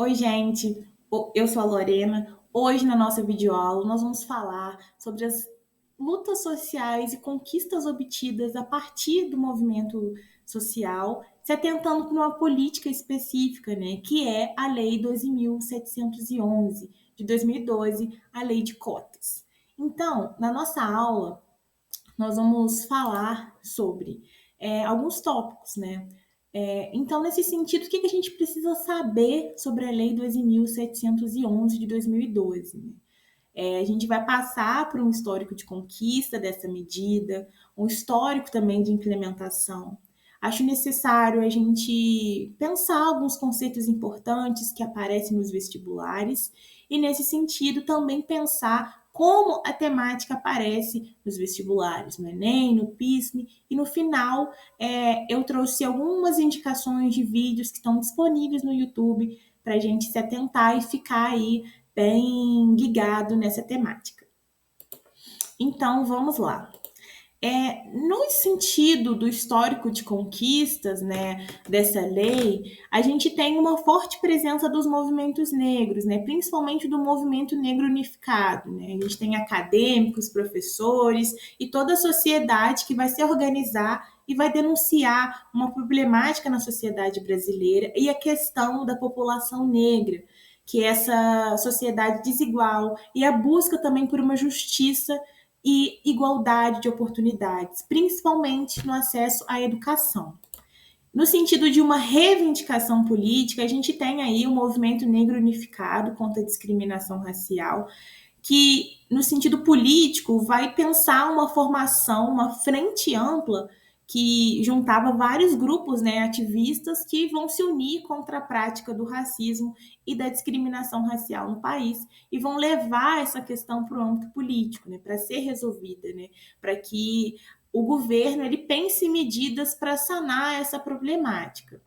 Oi, gente. Eu sou a Lorena. Hoje, na nossa videoaula, nós vamos falar sobre as lutas sociais e conquistas obtidas a partir do movimento social, se atentando para uma política específica, né, que é a Lei 12.711 de 2012, a Lei de Cotas. Então, na nossa aula, nós vamos falar sobre alguns tópicos, né? Então, nesse sentido, o que a gente precisa saber sobre a Lei 12.711 de 2012? Né? A gente vai passar por um histórico de conquista dessa medida, um histórico também de implementação. Acho necessário a gente pensar alguns conceitos importantes que aparecem nos vestibulares e, nesse sentido, também pensar como a temática aparece nos vestibulares, no Enem, no PISME, e no final eu trouxe algumas indicações de vídeos que estão disponíveis no YouTube para a gente se atentar e ficar aí bem ligado nessa temática. Então, vamos lá. No sentido do histórico de conquistas, né, dessa lei, a gente tem uma forte presença dos movimentos negros, né, principalmente do movimento negro unificado. Né? A gente tem acadêmicos, professores e toda a sociedade que vai se organizar e vai denunciar uma problemática na sociedade brasileira e a questão da população negra, que é essa sociedade desigual e a busca também por uma justiça e igualdade de oportunidades, principalmente no acesso à educação. No sentido de uma reivindicação política, a gente tem aí o Movimento Negro Unificado contra a Discriminação Racial, que, no sentido político, vai pensar uma formação, uma frente ampla que juntava vários grupos, né, ativistas que vão se unir contra a prática do racismo e da discriminação racial no país e vão levar essa questão para o âmbito político, né, para ser resolvida, né, para que o governo ele pense em medidas para sanar essa problemática.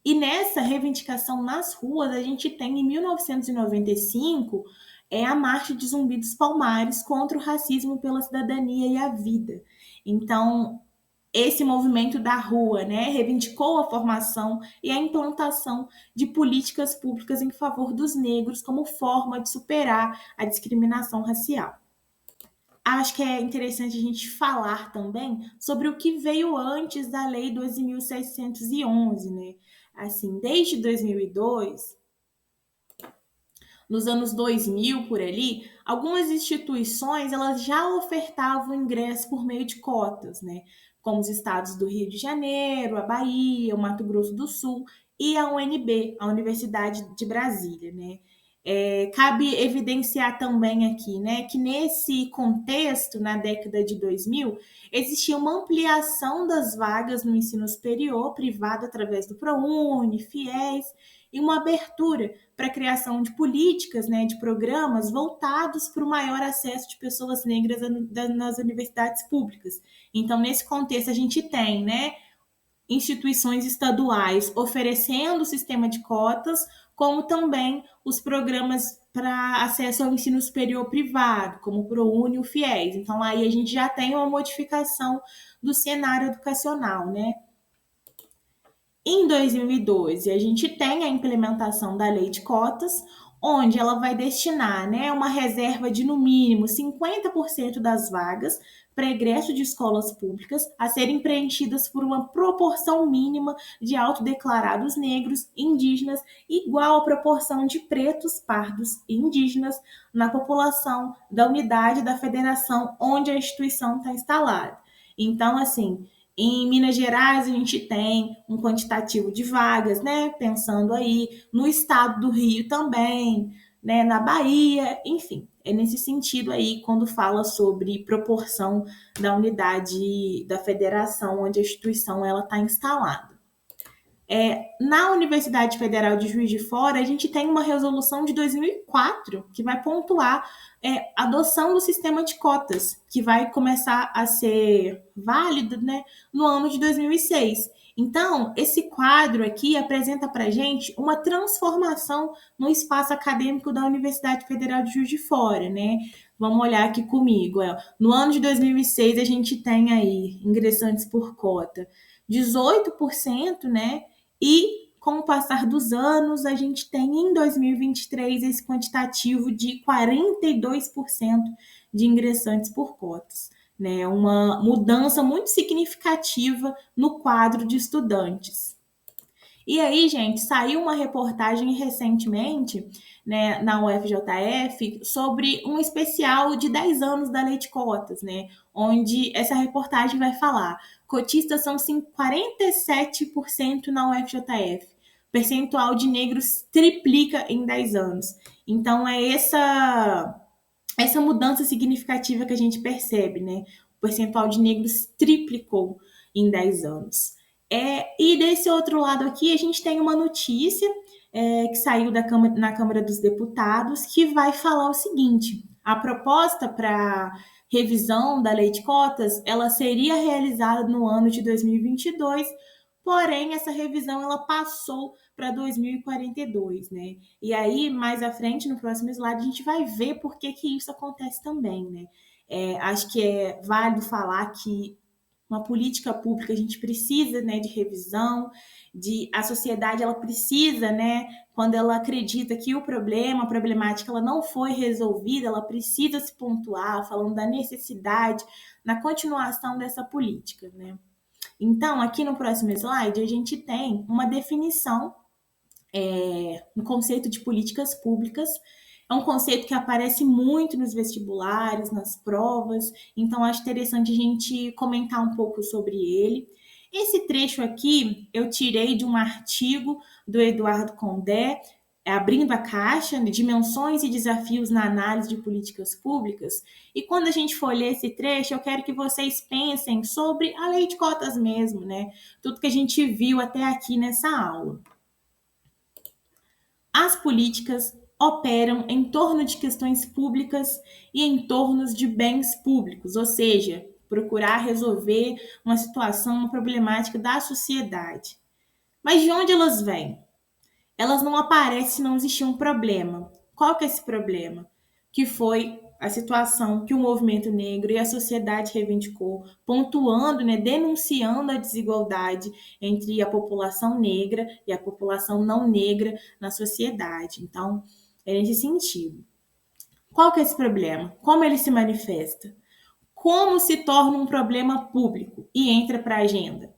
E nessa reivindicação nas ruas, a gente tem em 1995 a Marcha de Zumbi dos Palmares contra o racismo pela cidadania e a vida. Então, esse movimento da rua, né, reivindicou a formação e a implantação de políticas públicas em favor dos negros como forma de superar a discriminação racial. Acho que é interessante a gente falar também sobre o que veio antes da Lei 12.611, né? Assim, desde 2002, nos anos 2000 por ali, algumas instituições elas já ofertavam ingresso por meio de cotas, né? Como os estados do Rio de Janeiro, a Bahia, o Mato Grosso do Sul e a UNB, a Universidade de Brasília, né? Cabe evidenciar também aqui, né, que nesse contexto, na década de 2000, existia uma ampliação das vagas no ensino superior privado através do ProUni, FIES, e uma abertura para a criação de políticas, né, de programas voltados para o maior acesso de pessoas negras nas universidades públicas. Então, nesse contexto, a gente tem, né, instituições estaduais oferecendo o sistema de cotas, como também os programas para acesso ao ensino superior privado, como o ProUni e o FIES. Então, aí a gente já tem uma modificação do cenário educacional, né? Em 2012, a gente tem a implementação da lei de cotas, onde ela vai destinar, né, uma reserva de no mínimo 50% das vagas para egresso de escolas públicas a serem preenchidas por uma proporção mínima de autodeclarados negros, indígenas, igual à proporção de pretos, pardos e indígenas na população da unidade da federação onde a instituição está instalada. Então, assim, em Minas Gerais, a gente tem um quantitativo de vagas, né? Pensando aí no estado do Rio também, né? Na Bahia, enfim, é nesse sentido aí quando fala sobre proporção da unidade da federação onde a instituição ela está instalada. Na Universidade Federal de Juiz de Fora, a gente tem uma resolução de 2004 que vai pontuar a adoção do sistema de cotas, que vai começar a ser válido, né, no ano de 2006. Então, esse quadro aqui apresenta para a gente uma transformação no espaço acadêmico da Universidade Federal de Juiz de Fora, né? Vamos olhar aqui comigo. No ano de 2006, a gente tem aí ingressantes por cota 18%, né? E com o passar dos anos, a gente tem em 2023 esse quantitativo de 42% de ingressantes por cotas, né? Uma mudança muito significativa no quadro de estudantes. E aí, gente, saiu uma reportagem recentemente, né, na UFJF sobre um especial de 10 anos da Lei de Cotas, né, onde essa reportagem vai falar: cotistas são 47% na UFJF, percentual de negros triplica em 10 anos. Então, é essa mudança significativa que a gente percebe, né? O percentual de negros triplicou em 10 anos. E desse outro lado aqui, a gente tem uma notícia que saiu na Câmara dos Deputados, que vai falar o seguinte: a proposta para revisão da lei de cotas, ela seria realizada no ano de 2022, porém essa revisão ela passou para 2042, né? E aí, mais à frente, no próximo slide, a gente vai ver por que isso acontece também, né? Acho que é válido falar que uma política pública a gente precisa, né, de revisão, a sociedade ela precisa, né, quando ela acredita que a problemática ela não foi resolvida, ela precisa se pontuar, falando da necessidade na continuação dessa política, né? Então, aqui no próximo slide, a gente tem uma definição no conceito de políticas públicas. É um conceito que aparece muito nos vestibulares, nas provas, então acho interessante a gente comentar um pouco sobre ele. Esse trecho aqui eu tirei de um artigo do Eduardo Condé, Abrindo a Caixa, Dimensões e Desafios na Análise de Políticas Públicas. E quando a gente for ler esse trecho, eu quero que vocês pensem sobre a lei de cotas mesmo, né? Tudo que a gente viu até aqui nessa aula. As políticas operam em torno de questões públicas e em torno de bens públicos, ou seja, procurar resolver uma situação, uma problemática da sociedade. Mas de onde elas vêm? Elas não aparecem se não existir um problema. Qual que é esse problema? Que foi a situação que o movimento negro e a sociedade reivindicou, pontuando, né, denunciando a desigualdade entre a população negra e a população não negra na sociedade. Então, é nesse sentido. Qual que é esse problema? Como ele se manifesta? Como se torna um problema público e entra para a agenda?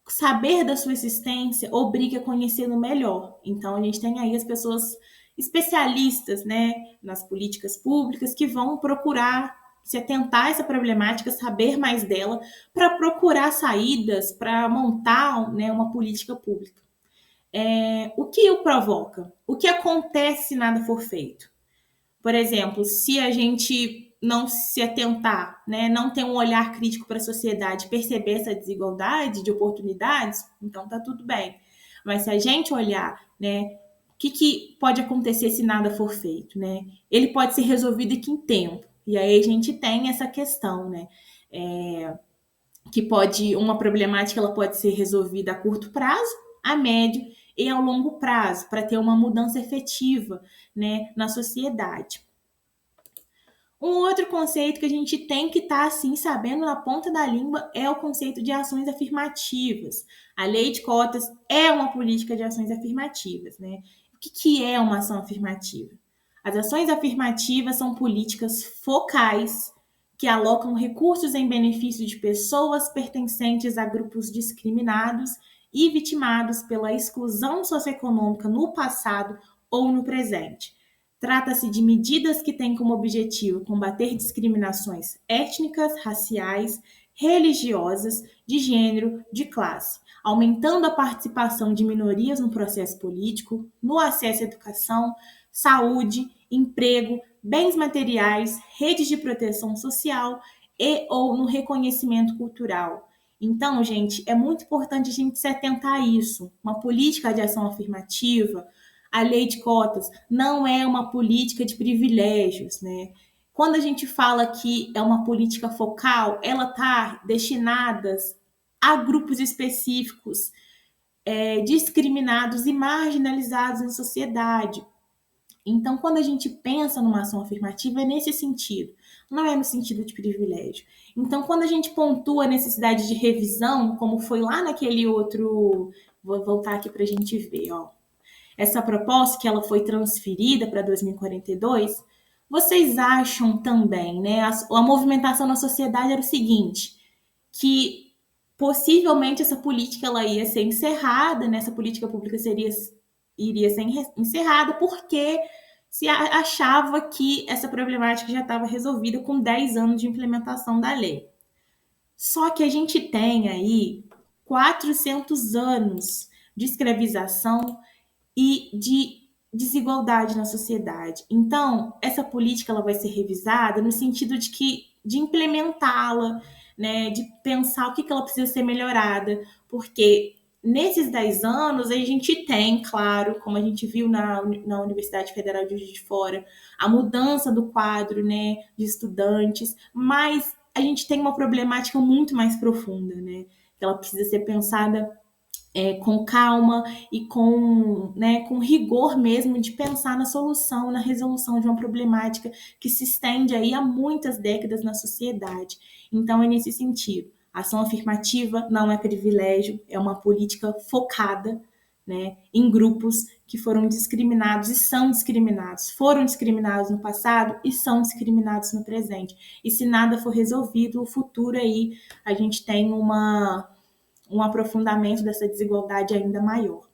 Saber da sua existência obriga a conhecê-lo melhor. Então, a gente tem aí as pessoas especialistas, né, nas políticas públicas que vão procurar se atentar a essa problemática, saber mais dela, para procurar saídas, para montar, né, uma política pública. O que o provoca? O que acontece se nada for feito? Por exemplo, se a gente não se atentar, né, não ter um olhar crítico para a sociedade, perceber essa desigualdade de oportunidades, então tá tudo bem. Mas se a gente olhar, né, o que pode acontecer se nada for feito, né? Ele pode ser resolvido em que tempo? E aí a gente tem essa questão, né? Uma problemática ela pode ser resolvida a curto prazo, a médio e ao longo prazo, para ter uma mudança efetiva, né, na sociedade. Um outro conceito que a gente tem que estar, assim, sabendo na ponta da língua é o conceito de ações afirmativas. A lei de cotas é uma política de ações afirmativas, né? O que é uma ação afirmativa? As ações afirmativas são políticas focais que alocam recursos em benefício de pessoas pertencentes a grupos discriminados e vitimados pela exclusão socioeconômica no passado ou no presente. Trata-se de medidas que têm como objetivo combater discriminações étnicas, raciais, religiosas, de gênero, de classe, aumentando a participação de minorias no processo político, no acesso à educação, saúde, emprego, bens materiais, redes de proteção social e ou no reconhecimento cultural. Então, gente, é muito importante a gente se atentar a isso. Uma política de ação afirmativa, a lei de cotas não é uma política de privilégios, né? Quando a gente fala que é uma política focal, ela está destinada a grupos específicos, discriminados e marginalizados na sociedade. Então, quando a gente pensa numa ação afirmativa, é nesse sentido, não é no sentido de privilégio. Então, quando a gente pontua a necessidade de revisão, como foi lá naquele outro Vou voltar aqui para a gente ver, ó. Essa proposta que ela foi transferida para 2042, vocês acham também, né? A movimentação na sociedade era o seguinte, que possivelmente essa política ela ia ser encerrada, né? Essa política pública iria ser encerrada porque se achava que essa problemática já estava resolvida com 10 anos de implementação da lei. Só que a gente tem aí 400 anos de escravização e de desigualdade na sociedade. Então, essa política ela vai ser revisada no sentido de implementá-la, né, de pensar o que ela precisa ser melhorada, porque nesses 10 anos a gente tem, claro, como a gente viu na Universidade Federal de Juiz de Fora, a mudança do quadro, né, de estudantes, mas a gente tem uma problemática muito mais profunda, né? Ela precisa ser pensada com calma e com rigor mesmo de pensar na solução, na resolução de uma problemática que se estende aí há muitas décadas na sociedade. Então, é nesse sentido. A ação afirmativa não é privilégio, é uma política focada, né, em grupos que foram discriminados e são discriminados. Foram discriminados no passado e são discriminados no presente. E se nada for resolvido, o futuro aí a gente tem um aprofundamento dessa desigualdade ainda maior.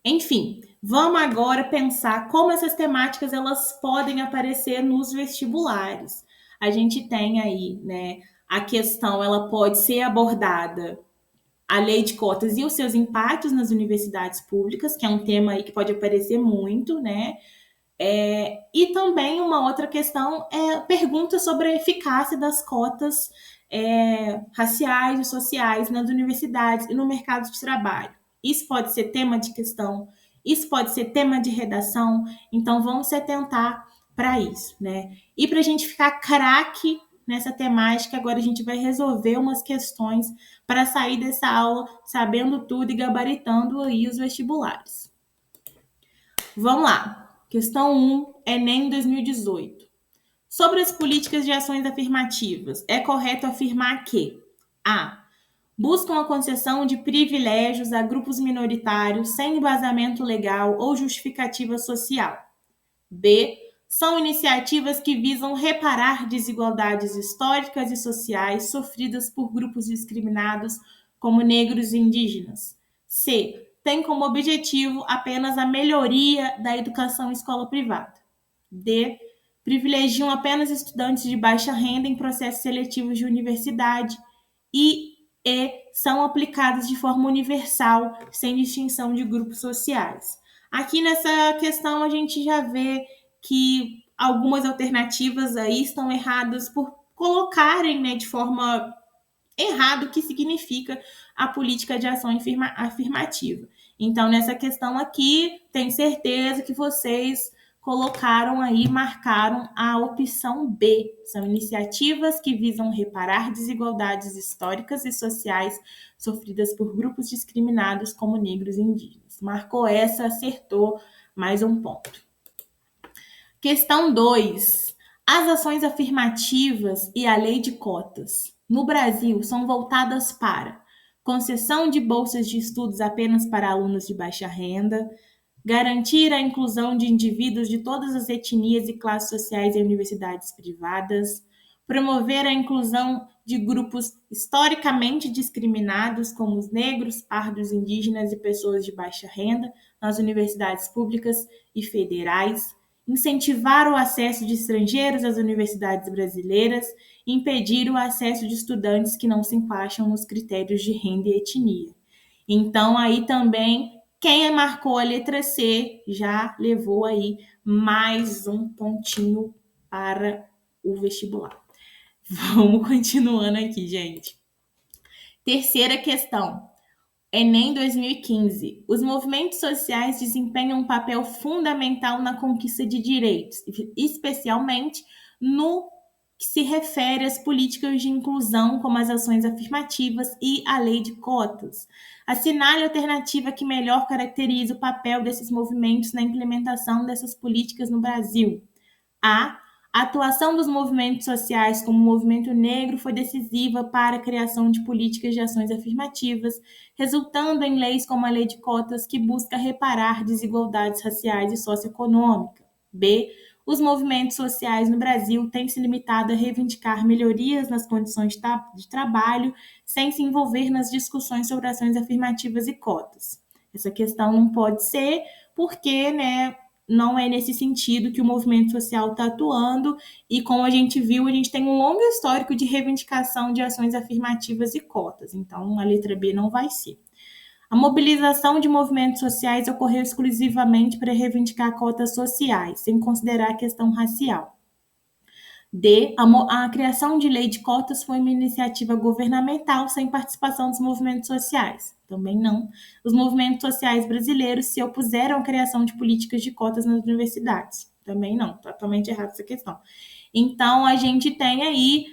Enfim, vamos agora pensar como essas temáticas elas podem aparecer nos vestibulares. A gente tem aí, né, a questão, ela pode ser abordada a lei de cotas e os seus impactos nas universidades públicas, que é um tema aí que pode aparecer muito, né? E também uma outra questão é pergunta sobre a eficácia das cotas raciais e sociais nas universidades e no mercado de trabalho. Isso pode ser tema de questão, isso pode ser tema de redação, então vamos se atentar para isso, né? E para a gente ficar craque nessa temática, agora a gente vai resolver umas questões para sair dessa aula sabendo tudo e gabaritando aí os vestibulares. Vamos lá. Questão 1, Enem 2018. Sobre as políticas de ações afirmativas, é correto afirmar que A. Buscam a concessão de privilégios a grupos minoritários sem embasamento legal ou justificativa social. B. São iniciativas que visam reparar desigualdades históricas e sociais sofridas por grupos discriminados como negros e indígenas. C. Tem como objetivo apenas a melhoria da educação em escola privada. D. Privilegiam apenas estudantes de baixa renda em processos seletivos de universidade. E são aplicadas de forma universal, sem distinção de grupos sociais. Aqui nessa questão a gente já vê que algumas alternativas aí estão erradas por colocarem, né, de forma errada o que significa a política de ação afirmativa. Então, nessa questão aqui, tenho certeza que vocês colocaram aí, marcaram a opção B. São iniciativas que visam reparar desigualdades históricas e sociais sofridas por grupos discriminados como negros e indígenas. Marcou essa, acertou mais um ponto. Questão 2. As ações afirmativas e a lei de cotas no Brasil são voltadas para concessão de bolsas de estudos apenas para alunos de baixa renda, garantir a inclusão de indivíduos de todas as etnias e classes sociais em universidades privadas, promover a inclusão de grupos historicamente discriminados, como os negros, pardos, indígenas e pessoas de baixa renda, nas universidades públicas e federais, incentivar o acesso de estrangeiros às universidades brasileiras e impedir o acesso de estudantes que não se encaixam nos critérios de renda e etnia. Então, aí também, quem marcou a letra C já levou aí mais um pontinho para o vestibular. Vamos continuando aqui, gente. Terceira questão. Enem 2015. Os movimentos sociais desempenham um papel fundamental na conquista de direitos, especialmente no que se refere às políticas de inclusão, como as ações afirmativas e a lei de cotas. Assinale a alternativa que melhor caracteriza o papel desses movimentos na implementação dessas políticas no Brasil. A. A atuação dos movimentos sociais como o movimento negro foi decisiva para a criação de políticas de ações afirmativas, resultando em leis como a Lei de Cotas, que busca reparar desigualdades raciais e socioeconômicas. B. Os movimentos sociais no Brasil têm se limitado a reivindicar melhorias nas condições de trabalho, sem se envolver nas discussões sobre ações afirmativas e cotas. Essa questão não pode ser, porque, né, não é nesse sentido que o movimento social está atuando, e como a gente viu, a gente tem um longo histórico de reivindicação de ações afirmativas e cotas, então a letra B não vai ser. A mobilização de movimentos sociais ocorreu exclusivamente para reivindicar cotas sociais, sem considerar a questão racial. D. A criação de lei de cotas foi uma iniciativa governamental sem participação dos movimentos sociais. Também não. Os movimentos sociais brasileiros se opuseram à criação de políticas de cotas nas universidades. Também não. Totalmente errado essa questão. Então, a gente tem aí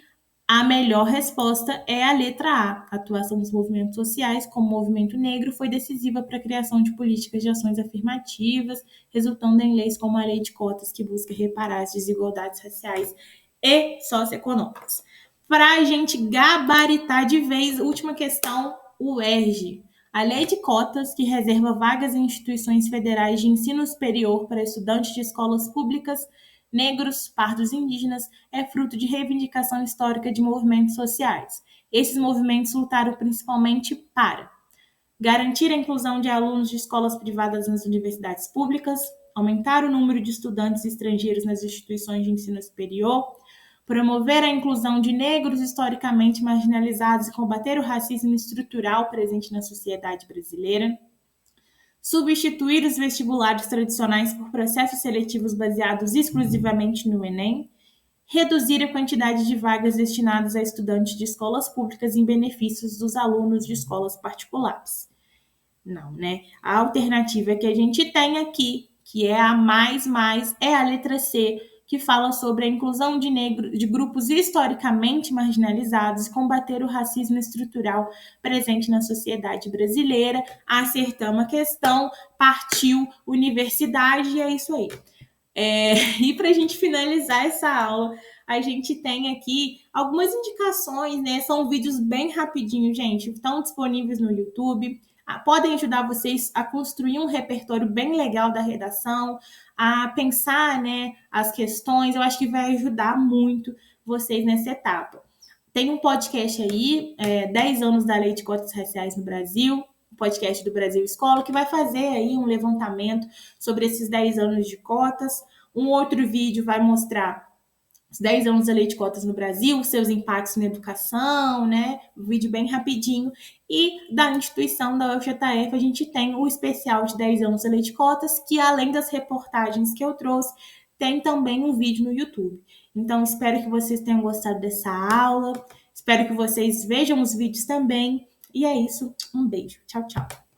a melhor resposta é a letra A. A atuação dos movimentos sociais, como o movimento negro, foi decisiva para a criação de políticas de ações afirmativas, resultando em leis como a Lei de Cotas, que busca reparar as desigualdades raciais e socioeconômicas. Para a gente gabaritar de vez, última questão, o ERG. A Lei de Cotas, que reserva vagas em instituições federais de ensino superior para estudantes de escolas públicas, negros, pardos e indígenas, é fruto de reivindicação histórica de movimentos sociais. Esses movimentos lutaram principalmente para garantir a inclusão de alunos de escolas privadas nas universidades públicas, aumentar o número de estudantes estrangeiros nas instituições de ensino superior, promover a inclusão de negros historicamente marginalizados e combater o racismo estrutural presente na sociedade brasileira, substituir os vestibulares tradicionais por processos seletivos baseados exclusivamente no Enem, reduzir a quantidade de vagas destinadas a estudantes de escolas públicas em benefício dos alunos de escolas particulares. Não, né? A alternativa que a gente tem aqui, que é a mais, é a letra C, que fala sobre a inclusão de grupos historicamente marginalizados e combater o racismo estrutural presente na sociedade brasileira. Acertamos a questão, partiu universidade, e é isso aí. E para a gente finalizar essa aula, a gente tem aqui algumas indicações, né? São vídeos bem rapidinhos, gente, estão disponíveis no YouTube. Podem ajudar vocês a construir um repertório bem legal da redação, a pensar, né, as questões. Eu acho que vai ajudar muito vocês nessa etapa. Tem um podcast aí, 10 anos da Lei de Cotas Raciais no Brasil, um podcast do Brasil Escola, que vai fazer aí um levantamento sobre esses 10 anos de cotas. Um outro vídeo vai mostrar os 10 anos da Lei de Cotas no Brasil, seus impactos na educação, né? Um vídeo bem rapidinho. E da instituição da UFJF, a gente tem o especial de 10 anos da Lei de Cotas, que além das reportagens que eu trouxe, tem também um vídeo no YouTube. Então, espero que vocês tenham gostado dessa aula. Espero que vocês vejam os vídeos também. E é isso. Um beijo. Tchau, tchau.